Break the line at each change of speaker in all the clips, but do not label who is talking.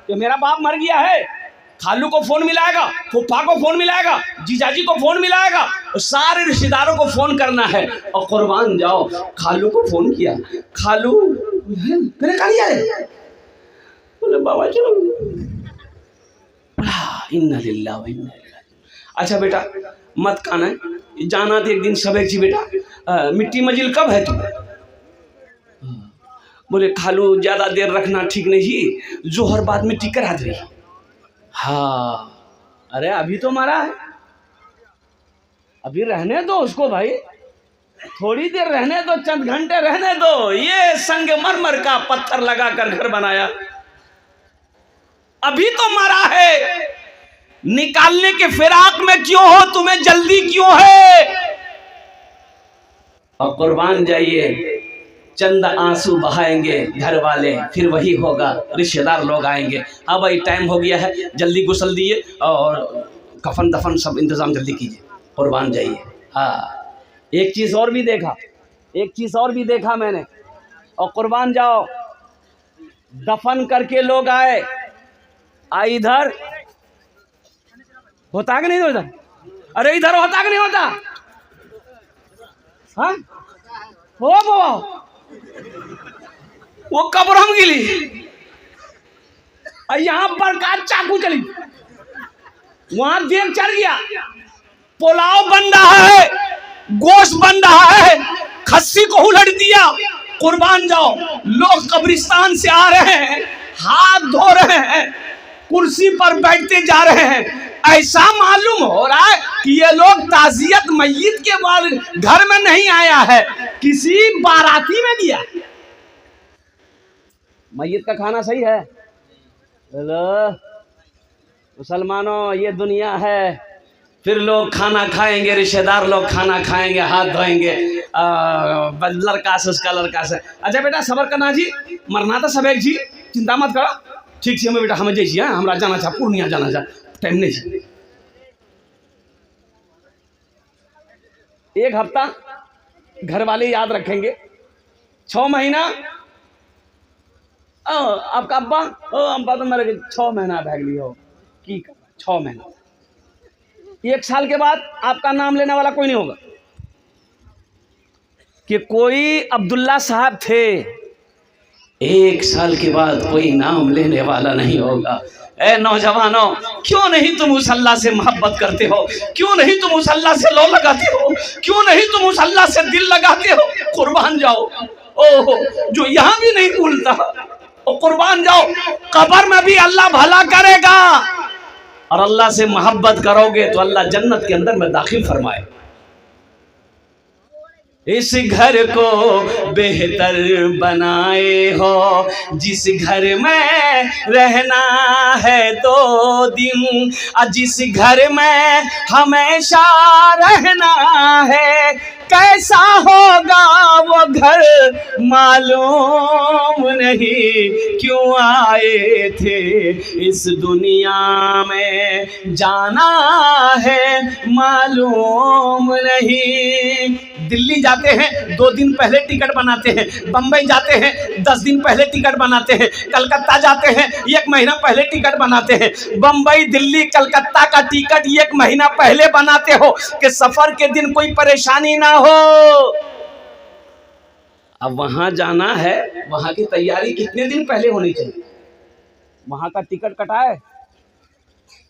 कि मेरा बाप मर गया है, खालू को फोन मिलाएगा, फूफा को फोन मिलाएगा, जीजाजी को फोन मिलाएगा, और सारे रिश्तेदारों को फोन करना है। और कुर्बान जाओ, खालू को फोन किया, खालू मैंने कहा लिया है, बोले बाबा चलो, इन्ना लिल्लाह व इन्ना इलैहि राजिऊन। अच्छा बेटा मत खाना है, जाना तो एक दिन सब एक जी बेटा, मिट्टी मजिल कब है तुम्हें? बोले खालू ज्यादा देर रखना ठीक नहीं, जोहर बाद में टिकर आ रही। हाँ अरे अभी तो मरा है, अभी रहने दो उसको भाई, थोड़ी देर रहने दो, चंद घंटे रहने दो। ये संगमरमर का पत्थर लगाकर घर बनाया, अभी तो मरा है, निकालने के फिराक में क्यों हो, तुम्हें जल्दी क्यों है? और कुर्बान जाइए, चंद आंसू बहाएंगे घर वाले, फिर वही होगा, रिश्तेदार लोग आएंगे। अब भाई टाइम हो गया है, जल्दी गुस्ल दिए और कफन दफन सब इंतजाम जल्दी कीजिए, कुर्बान जाइए। हाँ एक चीज़ और भी देखा, एक चीज़ और भी देखा मैंने, और कुर्बान जाओ, दफन करके लोग आए, इधर होता कि नहीं होता? अरे इधर होता कि नहीं होता? हाँ हो वो कब्र हम गिली, और यहाँ पर का चाकू चली, वहां देख चल गया, पुलाव बन रहा है, गोश्त बन रहा है, खस्सी को उलट दिया। कुर्बान जाओ, लोग कब्रिस्तान से आ रहे हैं, हाथ धो रहे हैं, कुर्सी पर बैठते जा रहे हैं। ऐसा मालूम हो रहा है कि ये लोग ताजियत मय्यत के बाद घर में नहीं आया है, किसी बाराती में गया। मय्यत का खाना सही है? हेलो मुसलमानों, ये दुनिया है, फिर लोग खाना खाएंगे, रिश्तेदार लोग खाना खाएंगे, हाथ धोएंगे, लड़का से उसका लड़का से। अच्छा बेटा सबर करना जी, मरना तो सब एक जी, चिंता मत करो, ठीक से हमें बेटा हमें जैसी है, हमरा जाना चाह, पूर्णिया जाना चाह, टाइम नहीं है। एक हफ्ता घर वाले याद रखेंगे, 6 महीना आपका अब्बा अब्बा तो मेरे 6 महीना भाग ली हो की 6 महीना, 1 साल के बाद आपका नाम लेने वाला कोई नहीं होगा कि कोई अब्दुल्ला साहब थे, 1 साल के बाद कोई नाम लेने वाला नहीं होगा। ए नौजवानों, क्यों नहीं तुम उस अल्लाह से मोहब्बत करते हो? क्यों नहीं तुम उस अल्लाह से लो लगाते हो? क्यों नहीं तुम उस अल्लाह से दिल लगाते हो? कुर्बान जाओ, ओहो जो यहाँ भी नहीं भूलता, और कुर्बान जाओ, कब्र में भी अल्लाह भला करेगा, और अल्लाह से मोहब्बत करोगे तो अल्लाह जन्नत के अंदर में दाखिल फरमाए। इस घर को बेहतर बनाए हो, जिस घर में रहना है 2 दिन, जिस घर में हमेशा रहना है, कैसा होगा वो घर मालूम नहीं, क्यों आए थे इस दुनिया में, जाना है मालूम नहीं। दिल्ली जाते हैं 2 दिन पहले टिकट बनाते हैं, बम्बई जाते हैं 10 दिन पहले टिकट बनाते हैं, कलकत्ता जाते हैं 1 महीना पहले टिकट बनाते हैं। बम्बई दिल्ली कलकत्ता का टिकट 1 महीना पहले बनाते हो कि सफर के दिन कोई परेशानी ना हो। अब वहां जाना है, वहां की तैयारी कितने दिन पहले होनी चाहिए? वहां का टिकट कटाए,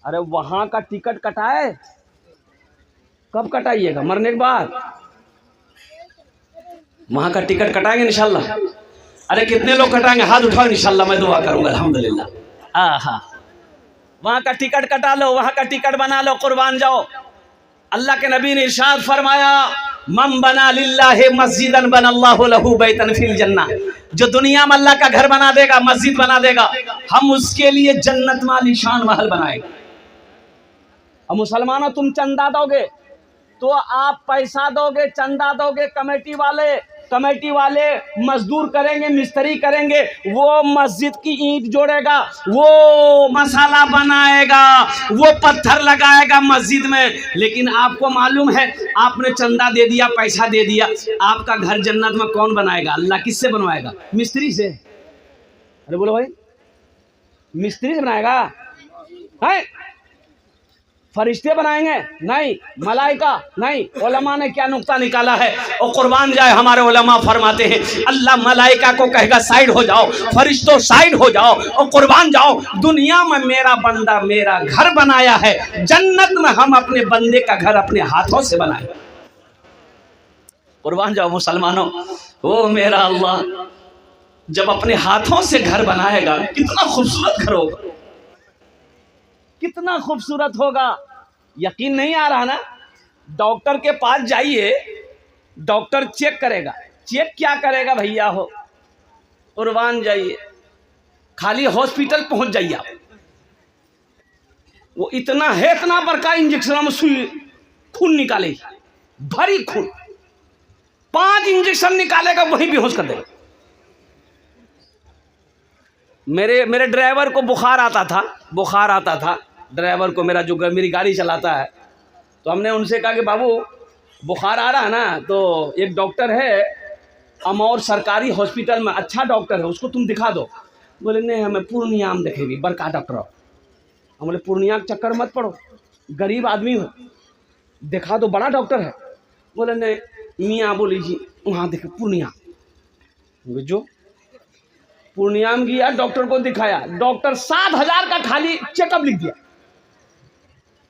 अरे वहां का टिकट कटाए, कब कटाइएगा? मरने के बाद वहां का टिकट कटाएंगे इंशाल्लाह। अरे कितने लोग कटाएंगे? हाथ उठाओ, इंशाल्लाह मैं दुआ करूंगा अल्हम्दुलिल्लाह। हाँ वहां का टिकट कटा लो, वहां का टिकट बना लो, कुर्बान जाओ। अल्लाह के नबी ने इरशाद फरमाया, मन बना लिल्लाहि मस्जिदन बनल्लाहु लहू बैतन फिल जन्नह, जो दुनिया में अल्लाह का घर बना देगा, मस्जिद बना देगा, हम उसके लिए जन्नत में आलीशान महल बनाएंगे। और मुसलमानों, तुम चंदा दोगे तो आप पैसा दोगे, चंदा दोगे, कमेटी वाले मजदूर करेंगे, मिस्त्री करेंगे, वो मस्जिद की ईंट जोड़ेगा, वो मसाला बनाएगा, वो पत्थर लगाएगा मस्जिद में। लेकिन आपको मालूम है, आपने चंदा दे दिया, पैसा दे दिया, आपका घर जन्नत में कौन बनाएगा? अल्लाह। किससे बनवाएगा? मिस्त्री से। अरे बोलो भाई, मिस्त्री से बनाएगा? है फरिश्ते बनाएंगे? नहीं। मलाइका? नहीं। उलमा ने क्या नुक्ता निकाला है, और कुर्बान जाए हमारे उलमा फरमाते हैं अल्लाह मलाइका को कहेगा साइड हो जाओ, फरिश्तों साइड हो जाओ, और कुर्बान जाओ, दुनिया में मेरा बंदा मेरा घर बनाया है, जन्नत में हम अपने बंदे का घर अपने हाथों से बनाए। कुर्बान जाओ मुसलमानों, ओ मेरा अल्लाह जब अपने हाथों से घर बनाएगा कितना खूबसूरत घर होगा, कितना खूबसूरत होगा। यकीन नहीं आ रहा ना? डॉक्टर के पास जाइए, डॉक्टर चेक करेगा। चेक क्या करेगा भैया हो? कुर्बान जाइए, खाली हॉस्पिटल पहुंच जाइए आप, वो इतना है, इतना बड़का इंजेक्शन में सुई खून निकालेगी, भरी खून, 5 इंजेक्शन निकालेगा, वही बेहोश कर देगा। मेरे ड्राइवर को बुखार आता था ड्राइवर को, मेरा जो मेरी गाड़ी चलाता है, तो हमने उनसे कहा कि बाबू बुखार आ रहा है ना, तो एक डॉक्टर है अमौर सरकारी हॉस्पिटल में, अच्छा डॉक्टर है, उसको तुम दिखा दो। बोले नहीं हमें पूर्णिया में देखेगी, बड़का डॉक्टर। हम बोले पूर्णिया के चक्कर मत पड़ो, गरीब आदमी हो, दिखा दो, बड़ा डॉक्टर है। बोले नहीं मियाँ बोली जी वहाँ देखे पूर्णिया। जो पूर्णिया में गया, डॉक्टर को दिखाया, डॉक्टर 7,000 का खाली चेकअप लिख दिया,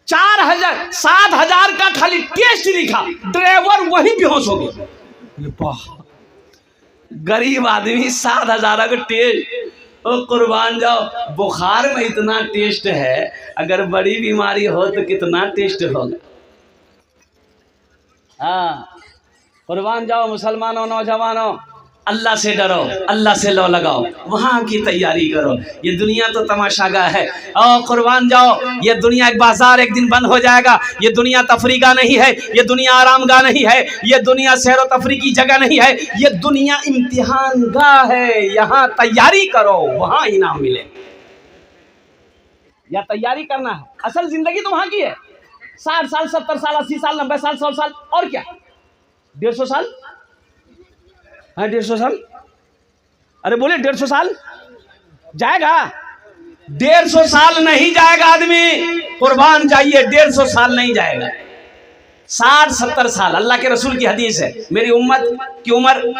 7,000 का खाली टेस्ट लिखा, ड्राइवर वही बेहोश हो गया। गरीब आदमी 7,000 का टेस्ट, और कुर्बान जाओ बुखार में इतना टेस्ट है, अगर बड़ी बीमारी हो तो कितना टेस्ट होगा। हाँ कुर्बान जाओ मुसलमानों, नौजवानों, अल्लाह से डरो, अल्लाह से लो लगाओ, वहाँ की तैयारी करो। ये दुनिया तो तमाशागाह है, और कुर्बान जाओ ये दुनिया एक बाजार एक दिन बंद हो जाएगा। ये दुनिया तफरीगा नहीं है, ये दुनिया आरामगाह नहीं है, ये दुनिया सैर व तफरी की जगह नहीं है, ये दुनिया इम्तिहान गाह है। यहाँ तैयारी करो, वहाँ इनाम मिले, या तैयारी करना है। असल जिंदगी तो वहाँ की है, 60 साल 70 साल 80 साल 90 साल 100 साल, और क्या 150 साल है, 150 साल, अरे बोले 150 साल जाएगा? 150 साल नहीं जाएगा आदमी, कुर्बान जाइए 150 साल नहीं जाएगा, 60-70 साल। अल्लाह के रसूल की हदीस है, मेरी उम्मत की उम्र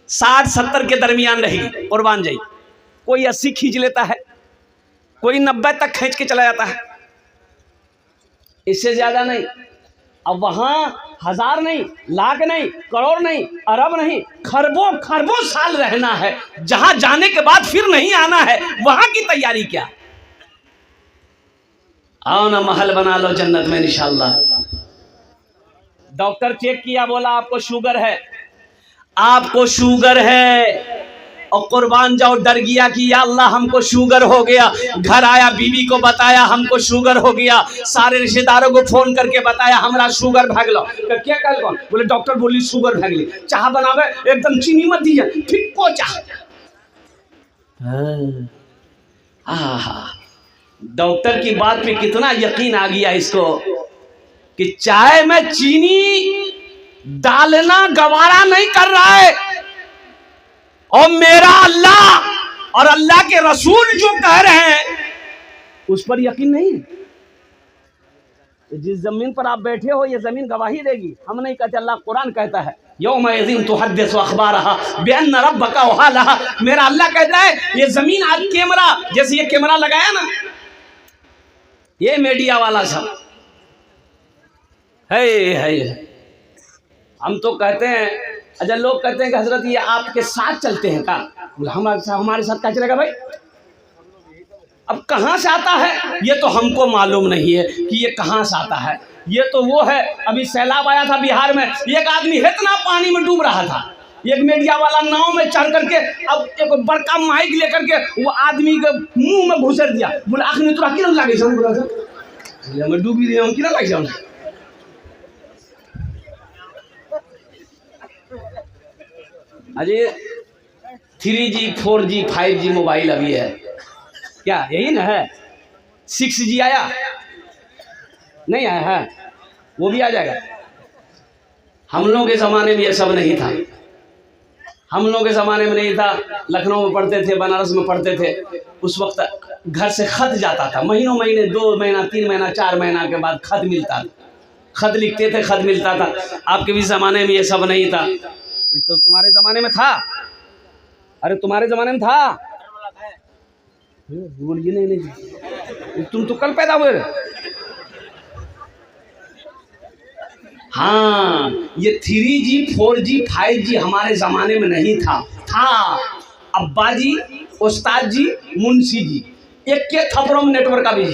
60-70 के दरमियान रहेगी। कुर्बान जाइए, कोई 80 खींच लेता है, कोई 90 तक खींच के चला जाता है, इससे ज्यादा नहीं। अब वहां 1000 नहीं, लाख नहीं, करोड़ नहीं, अरब नहीं, खरबों खरबों साल रहना है, जहां जाने के बाद फिर नहीं आना है, वहां की तैयारी क्या? आओ ना महल बना लो जन्नत में इंशाअल्लाह। डॉक्टर चेक किया, बोला आपको शुगर है, आपको शुगर है, और कुर्बान जाओ डर गया कि या अल्लाह हमको शुगर हो गया। घर आया, बीवी को बताया हमको शुगर हो गया, सारे रिश्तेदारों को फोन करके बताया हमरा शुगर भाग लो। क्या कल कौन? बोले डॉक्टर बोली शुगर भाग ली, चाह बनावे एकदम चीनी मत दीजिए, फिक्को चाह। डॉक्टर की बात पे कितना यकीन आ गया इसको कि चाय में चीनी डालना गवारा नहीं कर रहा है, और मेरा अल्लाह और अल्लाह के रसूल जो कह रहे हैं उस पर यकीन नहीं है। जिस जमीन पर आप बैठे हो ये जमीन गवाही देगी, हम नहीं कहते, अल्लाह कुरान कहता है यौमइज़िन तुहद्दिसु अख़बारहा बिअन्न रब्बका वहालहा। मेरा अल्लाह कहता है ये जमीन आज कैमरा, जैसे ये कैमरा लगाया ना, ये मीडिया वाला सब है। हम तो कहते हैं, अच्छा लोग कहते हैं कि हजरत ये आपके साथ चलते हैं का? हमारे साथ क्या चलेगा भाई? अब कहाँ से आता है ये तो हमको मालूम नहीं है कि ये कहाँ से आता है। ये तो वो है, अभी सैलाब आया था बिहार में, एक आदमी इतना पानी में डूब रहा था, एक मीडिया वाला नाव में चढ़ करके अब एक बड़का माइक लेकर के वो आदमी के मुंह में घुसर दिया। बोले आखिर तोरा किरण लागे, मैं डूबी रही हूँ, किरण लाग जाऊँ। Ajay 3G 4G 5G mobile अभी है क्या? यही ना है। 6G आया नहीं आया है, वो भी आ जाएगा। हम लोगों के ज़माने में ये सब नहीं था। हम लोगों के ज़माने में नहीं था, लखनऊ में पढ़ते थे, बनारस में पढ़ते थे, उस वक्त घर से खत जाता था, महीनों महीने, 2 महीना 3 महीना 4 महीना के बाद खत मिलता था, खत लिखते थे, खत मिलता था। आपके भी ज़माने में ये सब नहीं था, तो तुम्हारे ज़माने में था? अरे तुम्हारे ज़माने में था? बोलिए नहीं, तुम तो कल पैदा हुए। हाँ, ये 3G 4G 5G हमारे ज़माने में नहीं था। अब्बा जी, उस्ताद जी, मुंशी जी, एक के थप्पड़ों में नेटवर्क अभी।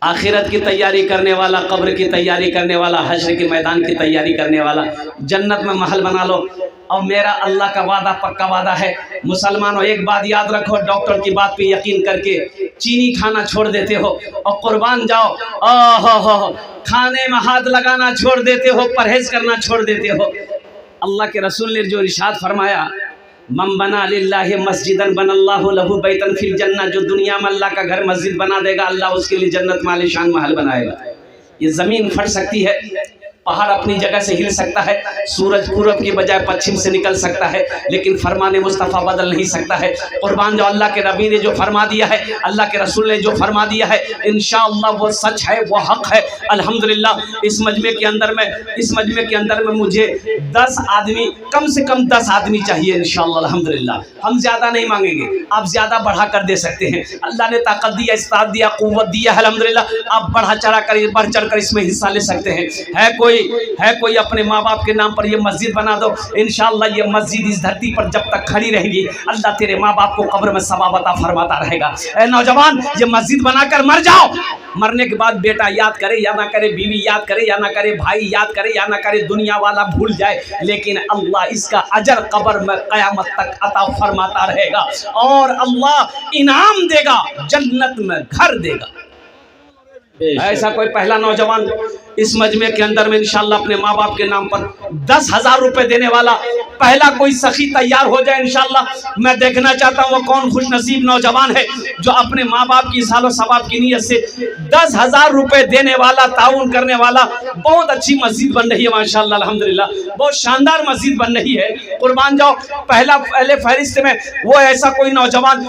आखिरत की तैयारी करने वाला, कब्र की तैयारी करने वाला, हश्र के मैदान की तैयारी करने वाला, जन्नत में महल बना लो। और मेरा अल्लाह का वादा पक्का वादा है। मुसलमानों, एक बात याद रखो, डॉक्टर की बात पे यकीन करके चीनी खाना छोड़ देते हो और कुर्बान जाओ, खाने में हाथ लगाना छोड़ देते हो, परहेज करना छोड़ देते हो। अल्लाह के रसूल ने जो इरशाद फरमाया, मम बना लिल्लाहि मस्जिदन बनल्लाहु लहु बैतन फिल जन्नह, जो दुनिया में अल्लाह का घर मस्जिद बना देगा, अल्लाह उसके लिए जन्नत में आलीशान महल बनाएगा। ये ज़मीन फट सकती है, पहाड़ अपनी जगह से हिल सकता है, सूरज पूरब की बजाय पश्चिम से निकल सकता है, लेकिन फरमाने मुस्तफ़ा बदल नहीं सकता है। कुर्बान जो अल्लाह के नबी ने जो फरमा दिया है, अल्लाह के रसूल ने जो फरमा दिया है, इंशाअल्लाह वो सच है, वो हक है। अल्हम्दुलिल्लाह इस मजमे के अंदर में मुझे 10 आदमी, कम से कम 10 आदमी चाहिए इंशाअल्लाह। अल्हम्दुलिल्लाह हम ज़्यादा नहीं मांगेंगे, आप ज़्यादा बढ़ा कर दे सकते हैं। अल्लाह ने ताकत दिया, इस्तात दिया, क़ुव्वत दिया, अल्हम्दुलिल्लाह आप बढ़ा चढ़ा कर, बढ़ चढ़ कर इसमें हिस्सा ले सकते हैं। है कोई अपने माँ बाप के नाम पर ये मस्जिद बना दो, इंशाअल्लाह ये मस्जिद इस धरती पर जब तक खड़ी रहेगी, अल्लाह तेरे माँ बाप को कब्र में सवाब अता फरमाता रहेगा। ए नौजवान, ये मस्जिद बनाकर मर जाओ, मरने के बाद बेटा याद करे या ना करे, बीवी याद करे या ना करे, भाई याद करे या ना करे, दुनिया वाला भूल जाए, लेकिन अल्लाह इसका अजर कब्र में क़यामत तक अता फरमाता रहेगा और अल्लाह इनाम देगा, जन्नत में घर देगा। ऐसा कोई पहला नौजवान इस मजमे के अंदर में इंशाअल्लाह अपने माँ बाप के नाम पर 10,000 रुपए देने वाला पहला कोई सखी तैयार हो जाए इंशाअल्लाह। मैं देखना चाहता हूँ वो कौन खुश नसीब नौजवान है जो अपने माँ बाप की सालो सवाब की नीयत से 10,000 रुपए देने वाला, ताउन करने वाला। बहुत अच्छी मस्जिद बन रही है माशाअल्लाह, अल्हम्दुलिल्लाह बहुत शानदार मस्जिद बन रही है। कुर्बान जाओ, पहले फहरिस्त में वो ऐसा कोई नौजवान